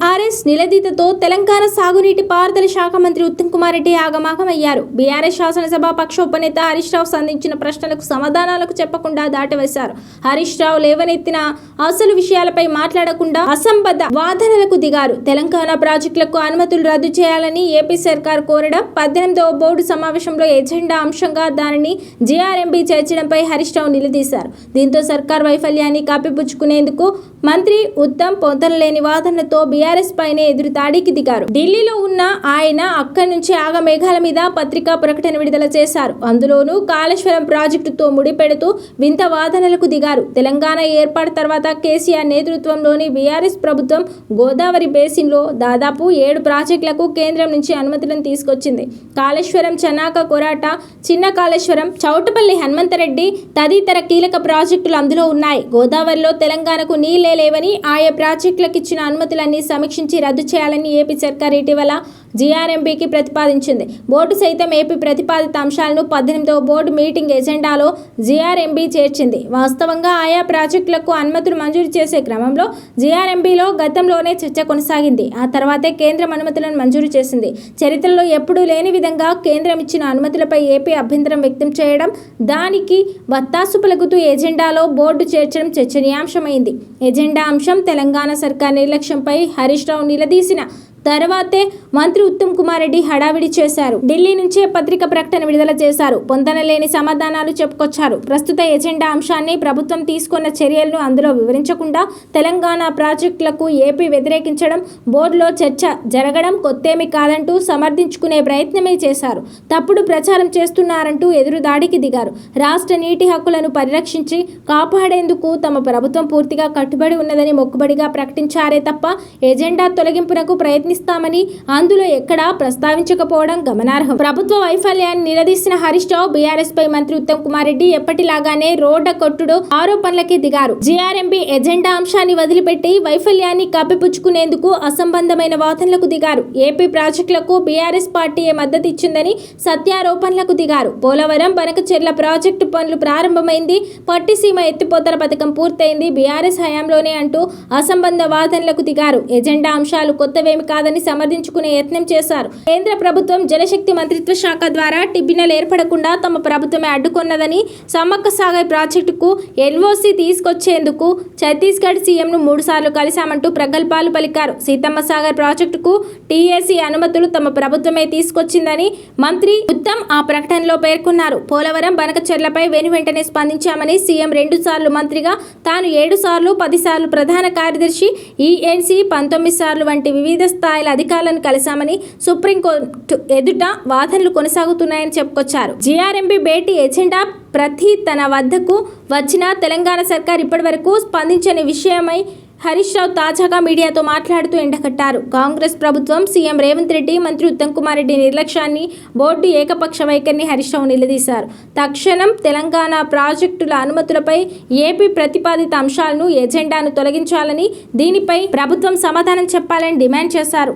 BRS నిలదీతతో Telangana సాగునీటి పారుదల శాఖ మంత్రి ఉత్తమ్ కుమార్ రెడ్డి ఆగమాగమయ్యారు. బీఆర్ఎస్ శాసనసభ పక్ష ఉపనేత హరీష్ రావు సంధించిన ప్రశ్నలకు సమాధానాలకు చెప్పకుండా దాటివేశారు. హరీష్ రావు లేవనెత్తిన అసలు విషయాలపై మాట్లాడకుండా అసంబద్ధ వాదనలకు దిగారు. తెలంగాణ ప్రాజెక్టులకు అనుమతులు రద్దు చేయాలని ఏపీ సర్కార్ కోరడం, 18వ బోర్డు సమావేశంలో ఎజెండా అంశంగా దానిని జీఆర్ఎంబీ చేర్చడంపై హరీష్ రావు నిలదీశారు. దీంతో సర్కార్ వైఫల్యాన్ని కప్పిపుచ్చుకునేందుకు మంత్రి ఉత్తమ్ పొంతనలేని వాదనలతో బీఆర్ఎస్ పైనే ఎదురు దాడికి దిగారు. ఢిల్లీలో ఉన్న ఆయన అక్కడి నుంచి ఆగమేఘాల మీద పత్రికా ప్రకటన విడుదల చేశారు. అందులోనూ కాళేశ్వరం ప్రాజెక్టుతో ముడిపెడుతూ వింత వాదనలకు దిగారు. తెలంగాణ ఏర్పాటు తర్వాత కేసీఆర్ నేతృత్వంలోని బీఆర్ఎస్ ప్రభుత్వం గోదావరి బేసిన్లో దాదాపు 7 ప్రాజెక్టులకు కేంద్రం నుంచి అనుమతులను తీసుకొచ్చింది. కాళేశ్వరం, చెన్నాక కొరాట, చిన్న కాళేశ్వరం, చౌటపల్లి హనుమంతరెడ్డి తదితర కీలక ప్రాజెక్టులు అందులో ఉన్నాయి. గోదావరిలో తెలంగాణకు నీళ్లే లేవని, ఆయా ప్రాజెక్టులకు ఇచ్చిన అనుమతులన్నీ సమీక్షించి రద్దు చేయాలని ఏపీ సర్కార్ ఇటీవల జీఆర్ఎంబీకి ప్రతిపాదించింది. బోర్డు సైతం ఏపీ ప్రతిపాదిత అంశాలను 18వ బోర్డు మీటింగ్ ఎజెండాలో జీఆర్ఎంబీ చేర్చింది. వాస్తవంగా ఆయా ప్రాజెక్టులకు అనుమతులు మంజూరు చేసే క్రమంలో జీఆర్ఎంబీలో గతంలోనే చర్చ కొనసాగింది. ఆ తర్వాతే కేంద్రం అనుమతులను మంజూరు చేసింది. చరిత్రలో ఎప్పుడూ లేని విధంగా కేంద్రం ఇచ్చిన అనుమతులపై ఏపీ అభ్యంతరం వ్యక్తం చేయడం, దానికి వత్తాసు పలుకుతూ ఎజెండాలో బోర్డు చేర్చడం చర్చనీయాంశమైంది. ఎజెండా అంశం తెలంగాణ సర్కార్ నిర్లక్ష్యంపై హరీష్ రావు నిలదీసిన తర్వాతే మంత్రి ఉత్తమ్ కుమార్ రెడ్డి హడావిడి చేశారు. ఢిల్లీ నుంచే పత్రిక ప్రకటన విడుదల చేశారు. పొంతనలేని సమాధానాలు చెప్పుకొచ్చారు. ప్రస్తుత ఎజెండా అంశాన్ని, ప్రభుత్వం తీసుకున్న చర్యలను అందులో వివరించకుండా తెలంగాణ ప్రాజెక్టులకు ఏపీ వ్యతిరేకించడం, బోర్డులో చర్చ జరగడం కొత్తేమీ కాదంటూ సమర్థించుకునే ప్రయత్నమే చేశారు. తప్పుడు ప్రచారం చేస్తున్నారంటూ ఎదురు దాడికి దిగారు. రాష్ట్ర నీటి హక్కులను పరిరక్షించి కాపాడేందుకు తమ ప్రభుత్వం పూర్తిగా కట్టుబడి ఉన్నదని మొక్కుబడిగా ప్రకటించారే తప్ప ఎజెండా తొలగింపునకు ప్రయత్నిస్తామని అందులో ఎక్కడా ప్రస్తావించకపోవడం గమనార్హం. ప్రభుత్వ వైఫల్యాన్ని నిలదీసిన హరీష్ రావు బీఆర్ఎస్ పై మంత్రి ఉత్తమ్ కుమార్ రెడ్డి ఎప్పటిలాగానే రోడ్డ కొట్టుడు ఆరోపణలకి దిగారు. జీఆర్ఎంబీ ఎజెండా అంశాన్ని వదిలిపెట్టి వైఫల్యాన్ని కప్పిపుచ్చుకునేందుకు అసంబద్ధమైన వాదనలకు దిగారు. ఏపీ ప్రాజెక్టులకు బీఆర్ఎస్ పార్టీయే మద్దతు ఇచ్చిందని సత్యారోపణలకు దిగారు. పోలవరం, బనకచెర్ల ప్రాజెక్టు పనులు ప్రారంభమైంది, పట్టిసీమ ఎత్తిపోతల పథకం పూర్తయింది బీఆర్ఎస్ హయాంలోనే అంటూ అసంబద్ధ వాదనలకు దిగారు. ఎజెండా అంశాలు కొత్తవేమి కాదని సమర్థించుకునే యత్నం చేశారు. కేంద్ర ప్రభుత్వం జలశక్తి మంత్రిత్వ శాఖ ద్వారా ట్రిబ్యునల్ ఏర్పడకుండా తమ ప్రభుత్వమే అడ్డుకొన్నదని, సమ్మక్క సాగర్ ప్రాజెక్టుకు ఎల్ఓసి తీసుకొచ్చేందుకు ఛత్తీస్గఢ్ సీఎంను 3 సార్లు కలిశామంటూ ప్రగల్భాలు పలికారు. సీతమ్మ సాగర్ ప్రాజెక్టుకు టీఏసీ అనుమతులు తమ ప్రభుత్వమే తీసుకొచ్చిందని మంత్రి ఉత్తమ్ ఆ ప్రకటనలో పేర్కొన్నారు. పోలవరం, బనకచెర్లపై వెనువెంటనే స్పందించామని, సీఎం 2 సార్లు మంత్రిగా, తాను 7 సార్లు, 10 సార్లు ప్రధాన కార్యదర్శి, ఈఎన్సీ 19 సార్లు వంటి వివిధ స్థాయిల అధికారులను కలిశామని సుప్రీంకోర్టు ఎదుట వాదనలు కొనసాగుతున్నాయని చెప్పుకొచ్చారు. జీఆర్ఎంబీ భేటీ ఎజెండా ప్రతి తన వద్దకు వచ్చిన తెలంగాణ సర్కార్ ఇప్పటివరకు స్పందించని విషయమై హరీష్ రావు తాజాగా మీడియాతో మాట్లాడుతూ ఎండగట్టారు. కాంగ్రెస్ ప్రభుత్వం, సీఎం రేవంత్ రెడ్డి, మంత్రి ఉత్తమ్ కుమార్ రెడ్డి నిర్లక్ష్యాన్ని, బోర్డు ఏకపక్ష వైఖరిని హరీష్ రావు నిలదీశారు. తక్షణం తెలంగాణ ప్రాజెక్టుల అనుమతులపై ఏపీ ప్రతిపాదిత అంశాలను, ఎజెండాను తొలగించాలని, దీనిపై ప్రభుత్వం సమాధానం చెప్పాలని డిమాండ్ చేశారు.